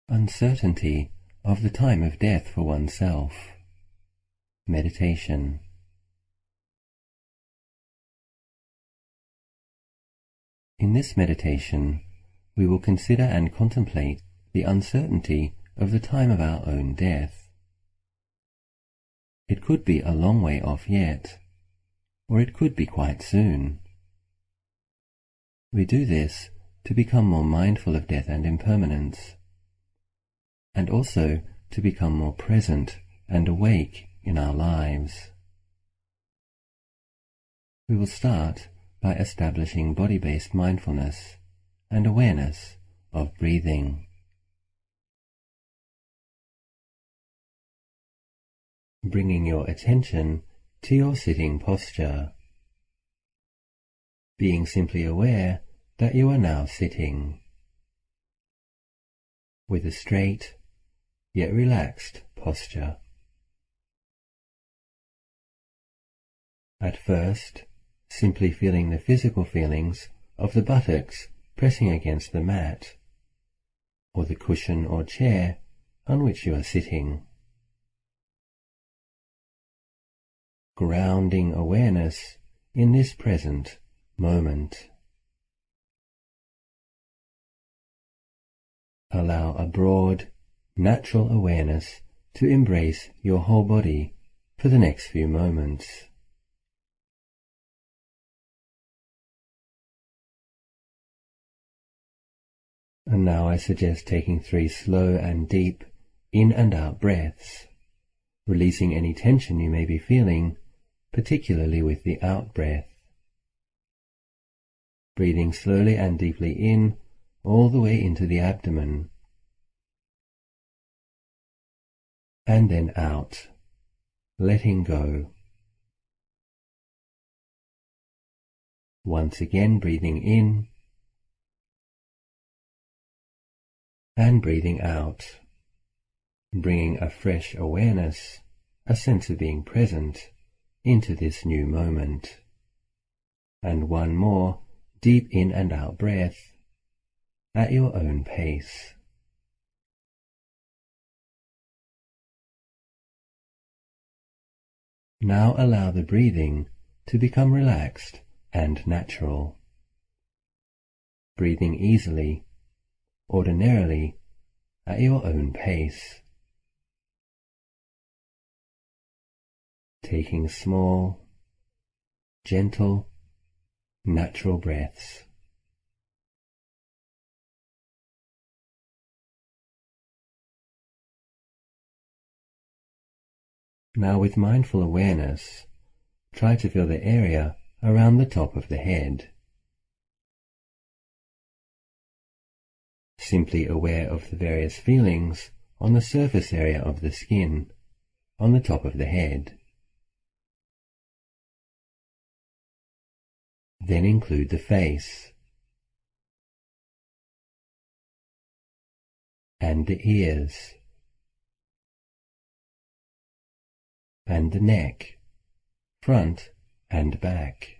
Uncertainty of the time of death for oneself. Meditation. In this meditation, we will consider and contemplate the uncertainty of the time of our own death. It could be a long way off yet, or it could be quite soon. We do this to become more mindful of death and impermanence, and also to become more present and awake in our lives. We will start by establishing body-based mindfulness and awareness of breathing. Bringing your attention to your sitting posture, being simply aware that you are now sitting with a straight yet relaxed posture. At first, simply feeling the physical feelings of the buttocks pressing against the mat, or the cushion or chair on which you are sitting. Grounding awareness in this present moment. Allow a broad, natural awareness to embrace your whole body for the next few moments. And now I suggest taking 3 slow and deep in and out breaths, releasing any tension you may be feeling, particularly with the out breath. Breathing slowly and deeply in, all the way into the abdomen, and then out, letting go. Once again breathing in, and breathing out, bringing a fresh awareness, a sense of being present, into this new moment. And one more deep in and out breath at your own pace. Now allow the breathing to become relaxed and natural. Breathing easily, ordinarily, at your own pace. Taking small, gentle, natural breaths. Now with mindful awareness, try to feel the area around the top of the head. Simply aware of the various feelings on the surface area of the skin, on the top of the head. Then include the face, and the ears, and the neck, front and back.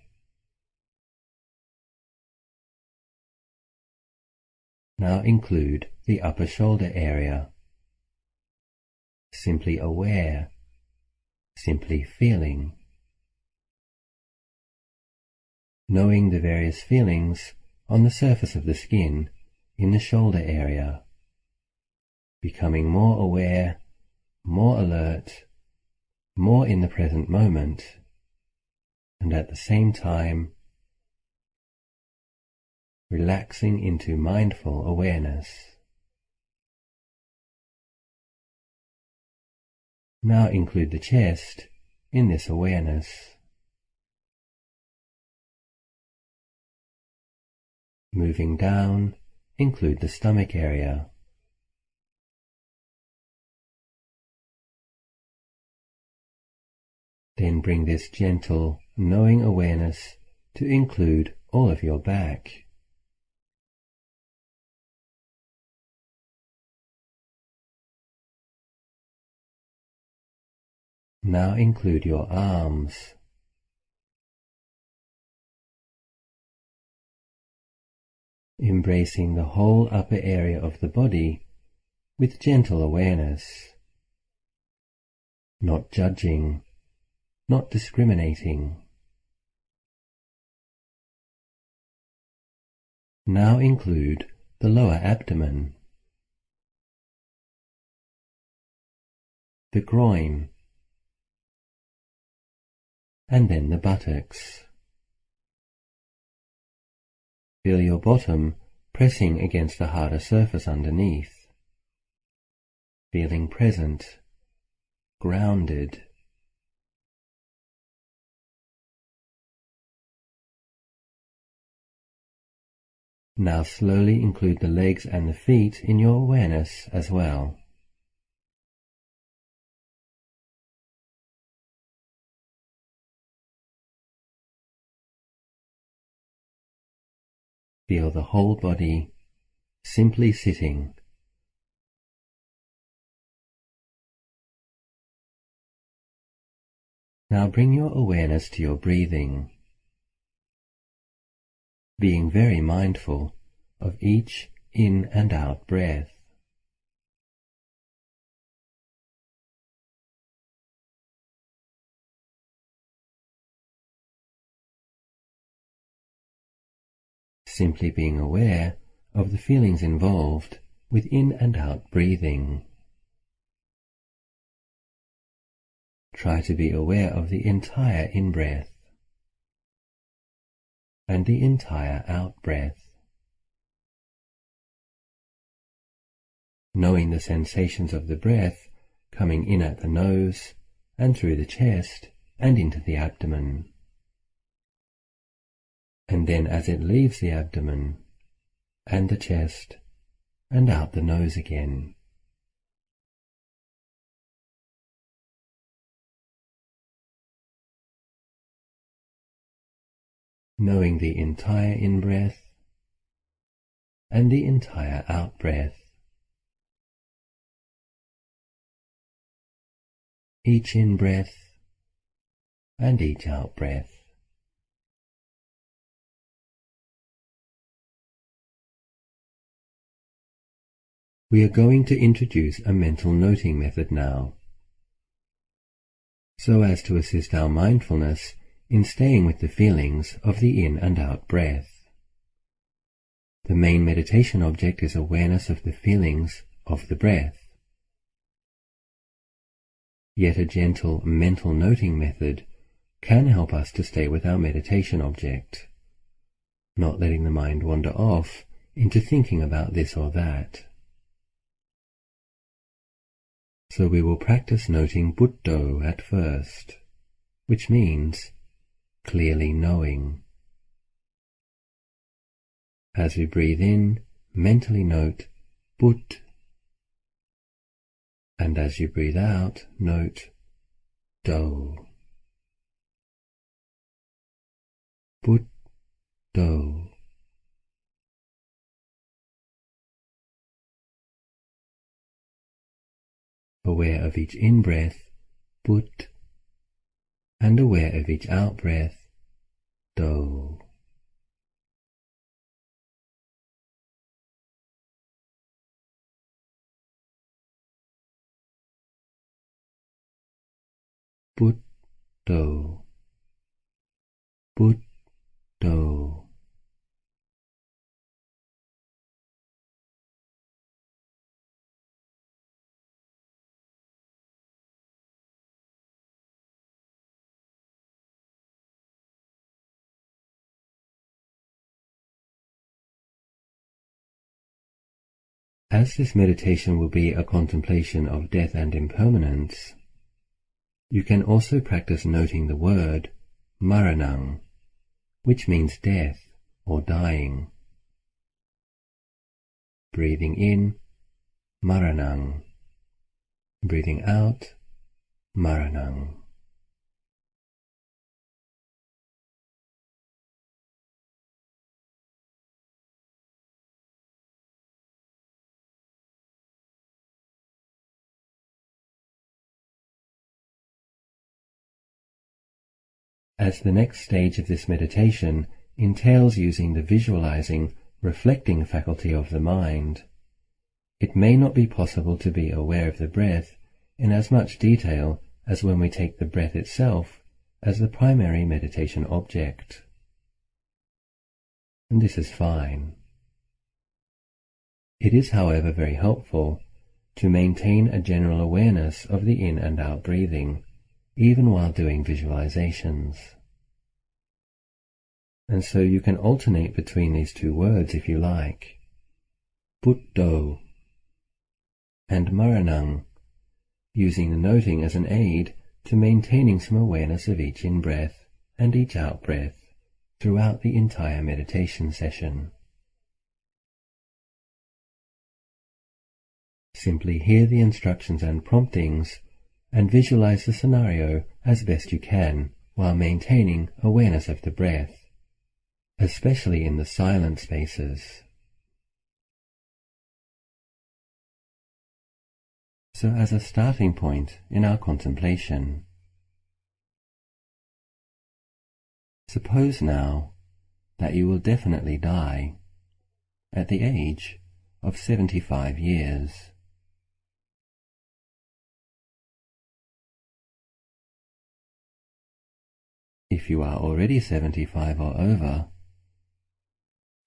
Now include the upper shoulder area. Simply aware, simply feeling. Knowing the various feelings on the surface of the skin in the shoulder area. Becoming more aware, more alert, more in the present moment, and at the same time relaxing into mindful awareness. Now include the chest in this awareness. Moving down, include the stomach area. Then bring this gentle, knowing awareness to include all of your back. Now include your arms. Embracing the whole upper area of the body with gentle awareness, not judging, not discriminating. Now include the lower abdomen, the groin, and then the buttocks. Feel your bottom pressing against the harder surface underneath, feeling present, grounded. Now slowly include the legs and the feet in your awareness as well. Feel the whole body simply sitting. Now bring your awareness to your breathing, being very mindful of each in and out breath. Simply being aware of the feelings involved with in and out breathing. Try to be aware of the entire in-breath and the entire out-breath, knowing the sensations of the breath coming in at the nose and through the chest and into the abdomen, and then as it leaves the abdomen and the chest and out the nose again. Knowing the entire in-breath and the entire out-breath, each in-breath and each out-breath. We are going to introduce a mental noting method now, so as to assist our mindfulness in staying with the feelings of the in and out breath. The main meditation object is awareness of the feelings of the breath. Yet a gentle mental noting method can help us to stay with our meditation object, not letting the mind wander off into thinking about this or that. So we will practice noting Buddho at first, which means clearly knowing. As we breathe in, mentally note Bud, and as you breathe out, note Do. Buddho. Aware of each in-breath, Bud, and aware of each out-breath, Do. Buddho. Buddho. As this meditation will be a contemplation of death and impermanence, you can also practice noting the word maranang, which means death or dying. Breathing in, maranang. Breathing out, maranang. As the next stage of this meditation entails using the visualizing, reflecting faculty of the mind, It may not be possible to be aware of the breath in as much detail as when we take the breath itself as the primary meditation object. And this is fine. It is, however, very helpful to maintain a general awareness of the in and out breathing, even while doing visualizations. And so you can alternate between these two words if you like, Buddho and Maranang, using the noting as an aid to maintaining some awareness of each in-breath and each out-breath throughout the entire meditation session. Simply hear the instructions and promptings and visualize the scenario as best you can while maintaining awareness of the breath, especially in the silent spaces. So as a starting point in our contemplation, suppose now that you will definitely die at the age of 75 years. If you are already 75 or over,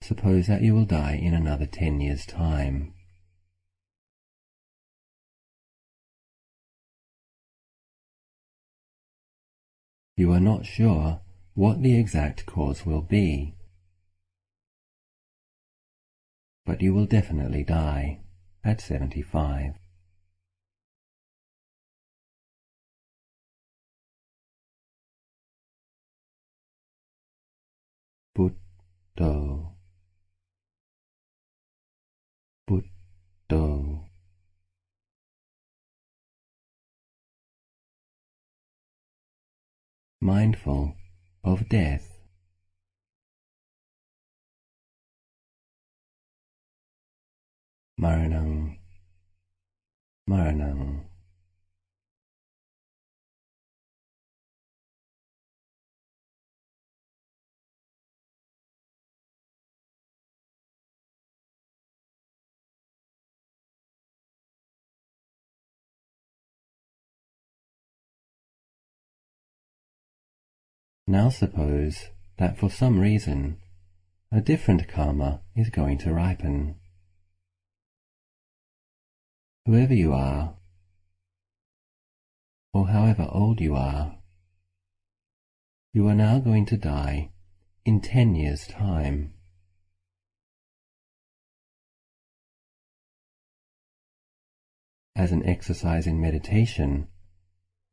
suppose that you will die in another 10 years' time. You are not sure what the exact cause will be, but you will definitely die at 75. Buddho, Buddho. Mindful of death. Maranang, Maranang. Now suppose that for some reason a different karma is going to ripen. Whoever you are, or however old you are now going to die in 10 years' time. As an exercise in meditation,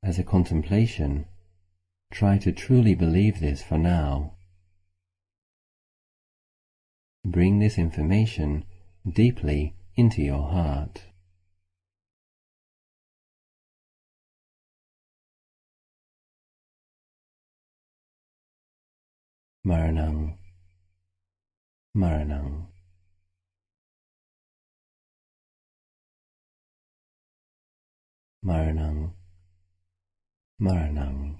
as a contemplation, try to truly believe this for now. Bring this information deeply into your heart. Maranang, Maranang. Maranang, Maranang.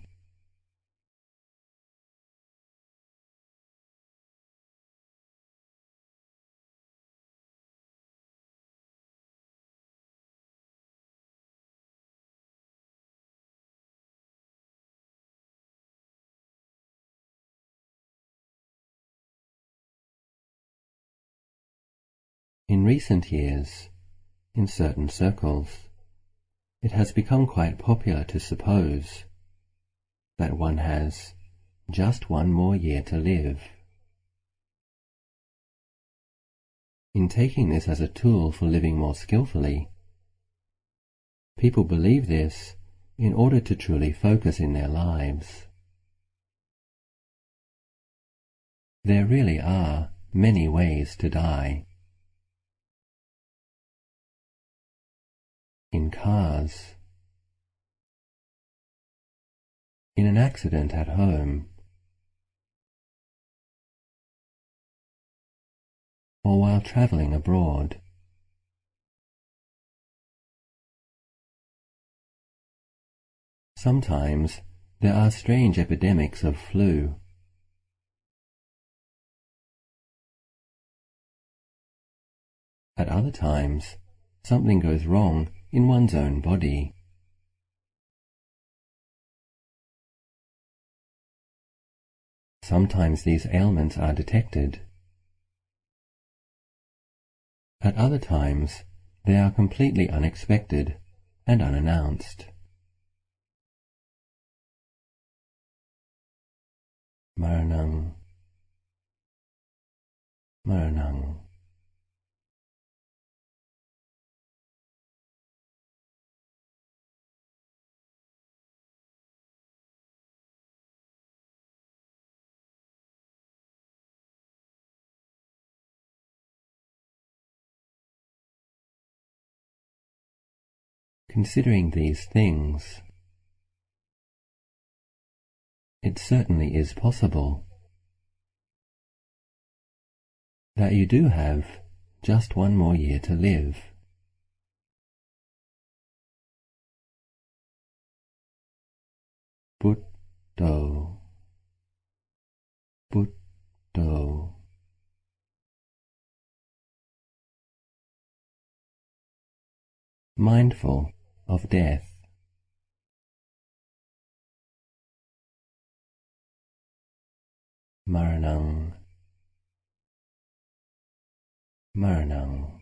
In recent years, in certain circles, it has become quite popular to suppose that one has just one more year to live. In taking this as a tool for living more skillfully, people believe this in order to truly focus in their lives. There really are many ways to die. In cars, in an accident at home, or while travelling abroad. Sometimes there are strange epidemics of flu. At other times, something goes wrong in one's own body. Sometimes these ailments are detected. At other times, they are completely unexpected and unannounced. Maranang, Maranang. Considering these things, it certainly is possible that you do have just one more year to live. Buddho, Buddho. Mindful of death. Maranang, Maranang.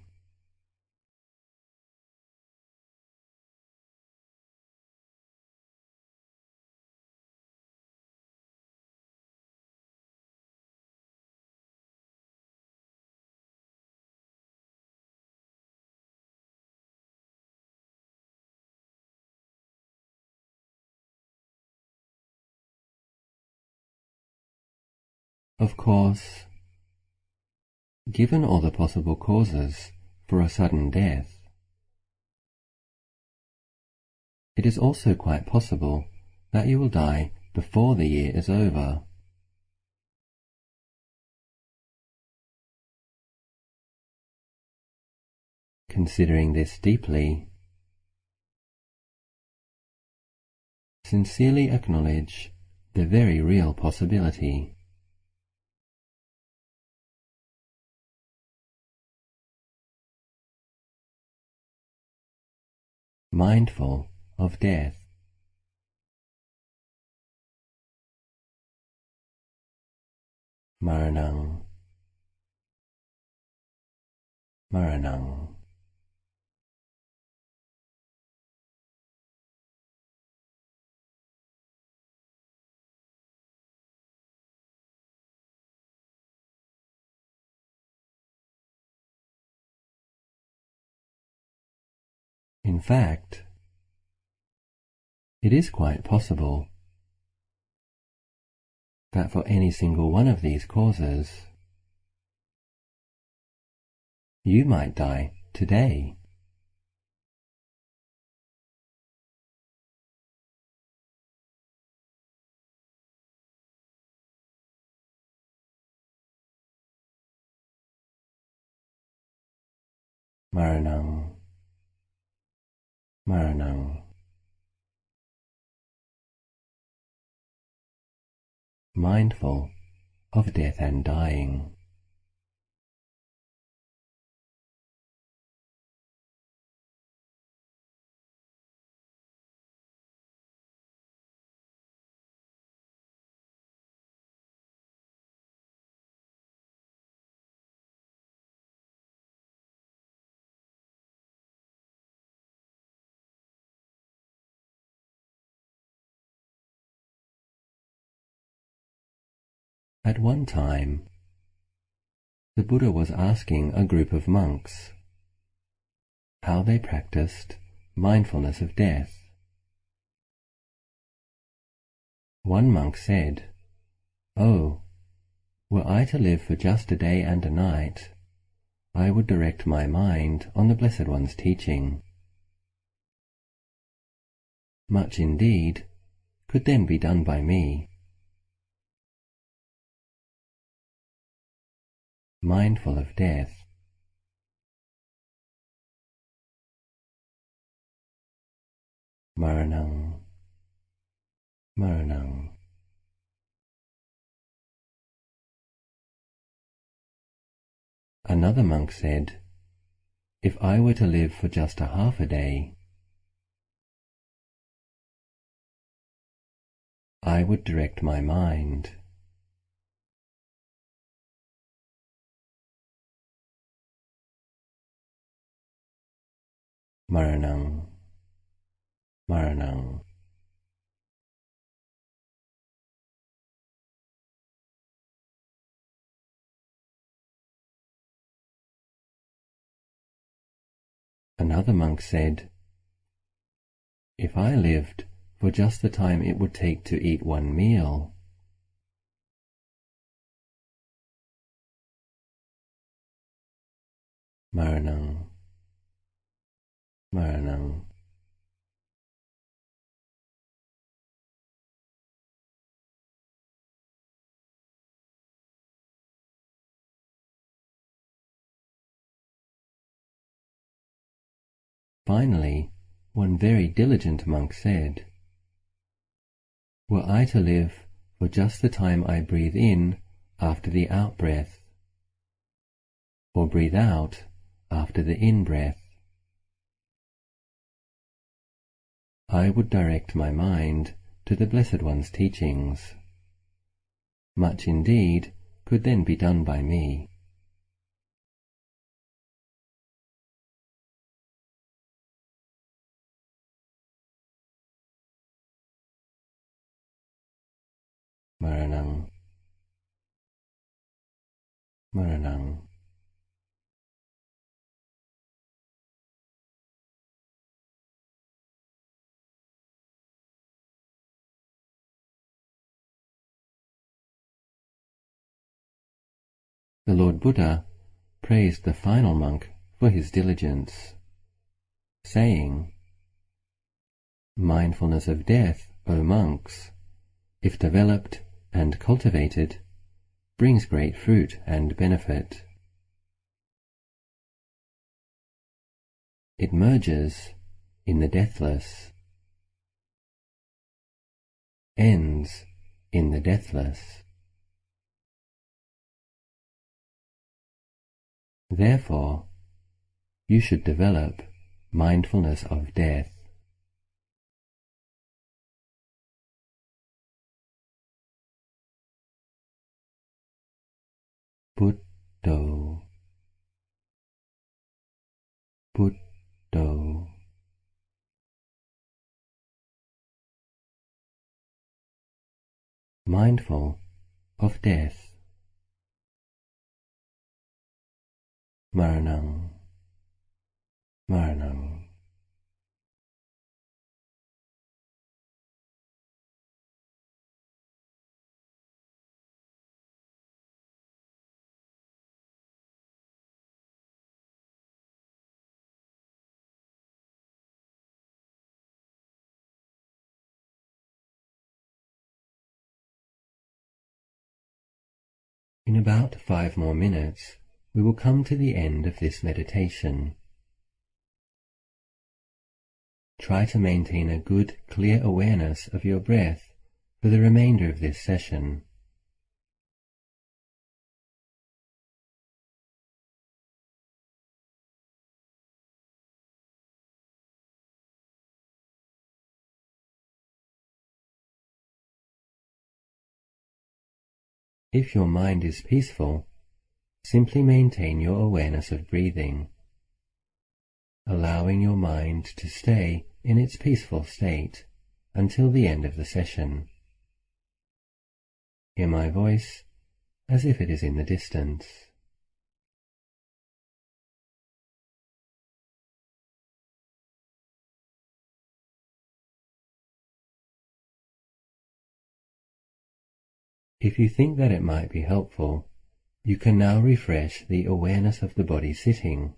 Of course, given all the possible causes for a sudden death, it is also quite possible that you will die before the year is over. Considering this deeply, sincerely acknowledge the very real possibility. Mindful of death. Maranang, Maranang. In fact, it is quite possible that for any single one of these causes, you might die today. Maranang, Maranang. Mindful of death and dying. At one time, the Buddha was asking a group of monks how they practiced mindfulness of death. One monk said, "Oh, were I to live for just a day and a night, I would direct my mind on the Blessed One's teaching. Much indeed could then be done by me." Mindful of death. Maranang, Maranang. Another monk said, If I were to live for just a half a day, I would direct my mind. Maranang, Maranang. Another monk said, if I lived for just the time it would take to eat one meal, Maranang, Maranang. Finally, one very diligent monk said, were I to live for just the time I breathe in after the out-breath, or breathe out after the in-breath, I would direct my mind to the Blessed One's teachings. Much indeed could then be done by me. Maranang, Maranang. The Lord Buddha praised the final monk for his diligence, saying, mindfulness of death, O monks, if developed and cultivated, brings great fruit and benefit. It merges in the deathless, ends in the deathless. Therefore, you should develop mindfulness of death. Buddho, Buddho. Mindful of death. Maranang, Maranang. In about 5 more minutes, we will come to the end of this meditation. Try to maintain a good, clear awareness of your breath for the remainder of this session. If your mind is peaceful, simply maintain your awareness of breathing, allowing your mind to stay in its peaceful state until the end of the session. Hear my voice as if it is in the distance. If you think that it might be helpful, you can now refresh the awareness of the body sitting,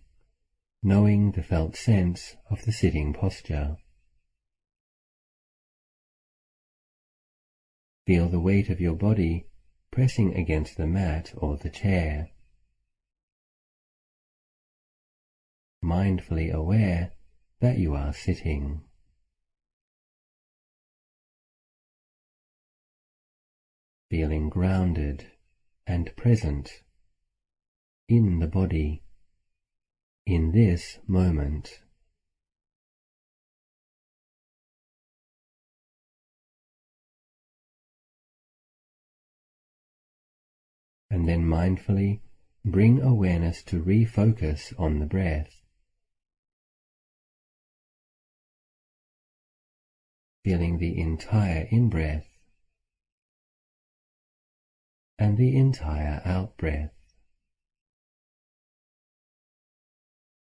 knowing the felt sense of the sitting posture. Feel the weight of your body pressing against the mat or the chair. Mindfully aware that you are sitting. Feeling grounded and present in the body, in this moment. And then mindfully bring awareness to refocus on the breath, feeling the entire in-breath and the entire out-breath.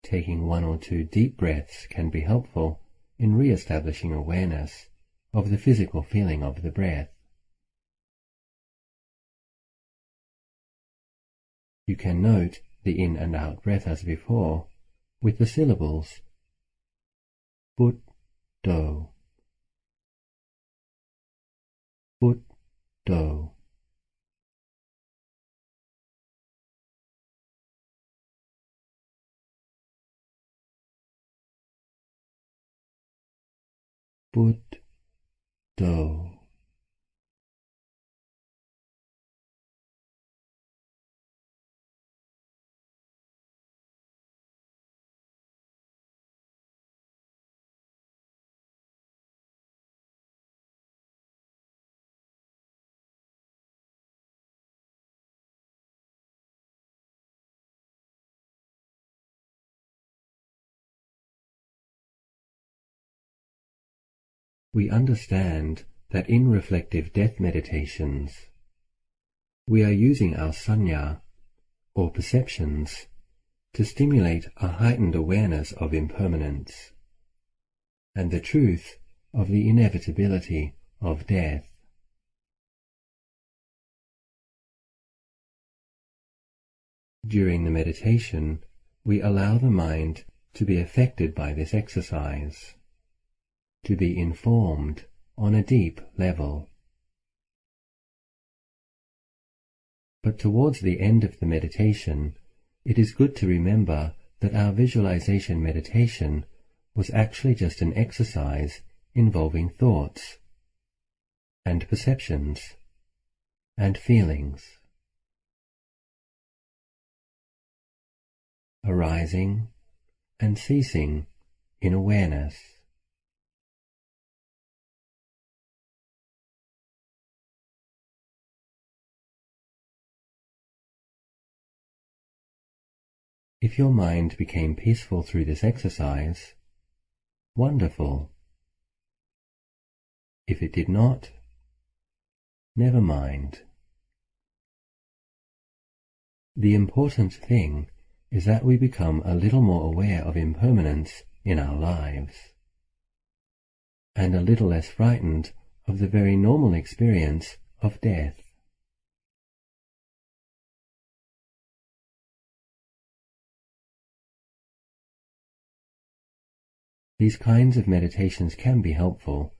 Taking 1 or 2 deep breaths can be helpful in re-establishing awareness of the physical feeling of the breath. You can note the in and out breath as before, with the syllables put, do, put, do. Put, do. We understand that in reflective death meditations, we are using our sanya, or perceptions, to stimulate a heightened awareness of impermanence and the truth of the inevitability of death. During the meditation, we allow the mind to be affected by this exercise, to be informed on a deep level. But towards the end of the meditation, it is good to remember that our visualization meditation was actually just an exercise involving thoughts and perceptions and feelings, arising and ceasing in awareness. If your mind became peaceful through this exercise, wonderful. If it did not, never mind. The important thing is that we become a little more aware of impermanence in our lives, and a little less frightened of the very normal experience of death. These kinds of meditations can be helpful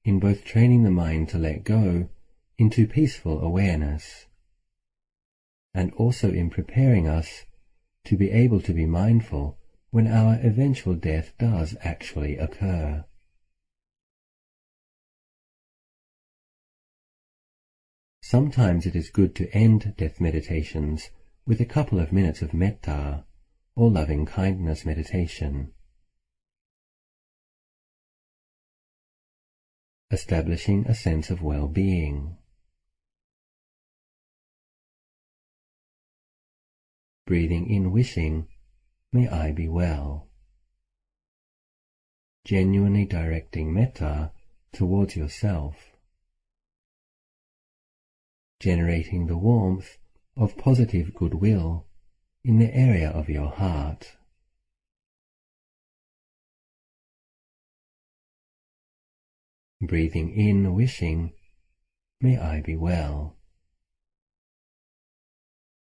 in both training the mind to let go into peaceful awareness, and also in preparing us to be able to be mindful when our eventual death does actually occur. Sometimes it is good to end death meditations with a couple of minutes of metta, or loving kindness meditation, establishing a sense of well-being. Breathing in, wishing, may I be well. Genuinely directing metta towards yourself, generating the warmth of positive goodwill in the area of your heart. Breathing in, wishing, may I be well.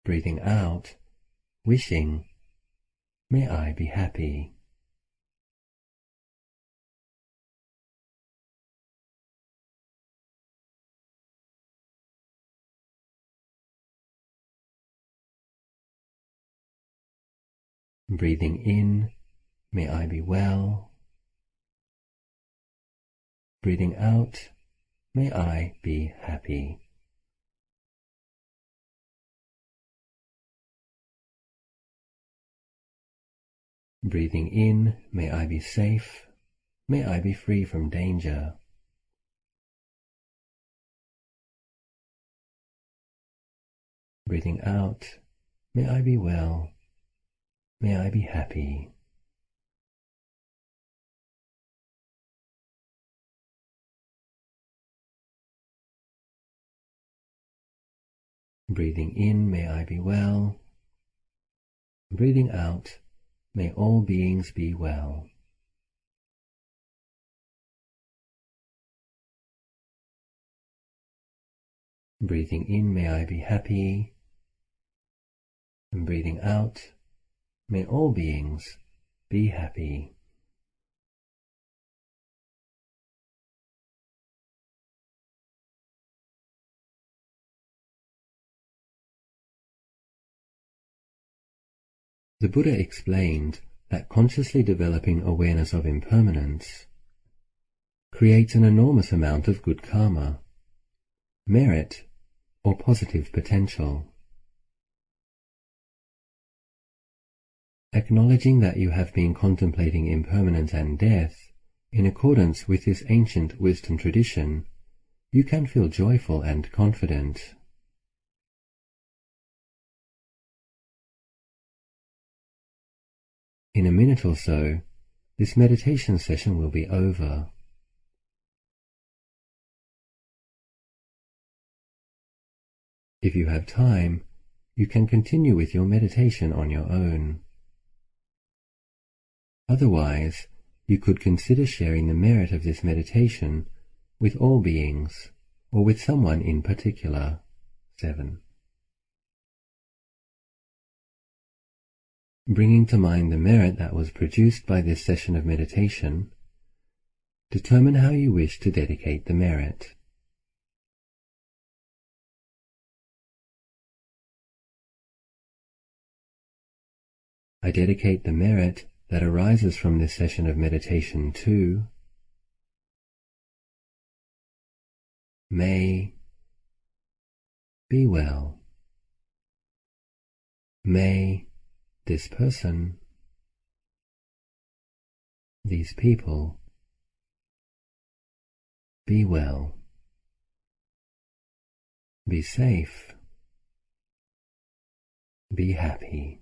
Breathing out, wishing, may I be happy. Breathing in, may I be well. Breathing out, may I be happy. Breathing in, may I be safe, may I be free from danger. Breathing out, may I be well, may I be happy. Breathing in, may I be well. Breathing out, may all beings be well. Breathing in, may I be happy. And breathing out, may all beings be happy. The Buddha explained that consciously developing awareness of impermanence creates an enormous amount of good karma, merit, or positive potential. Acknowledging that you have been contemplating impermanence and death in accordance with this ancient wisdom tradition, you can feel joyful and confident. In a minute or so, this meditation session will be over. If you have time, you can continue with your meditation on your own. Otherwise, you could consider sharing the merit of this meditation with all beings, or with someone in particular. 7. Bringing to mind the merit that was produced by this session of meditation, determine how you wish to dedicate the merit. I dedicate the merit that arises from this session of meditation to may be well. May this person, these people, be well, be safe, be happy.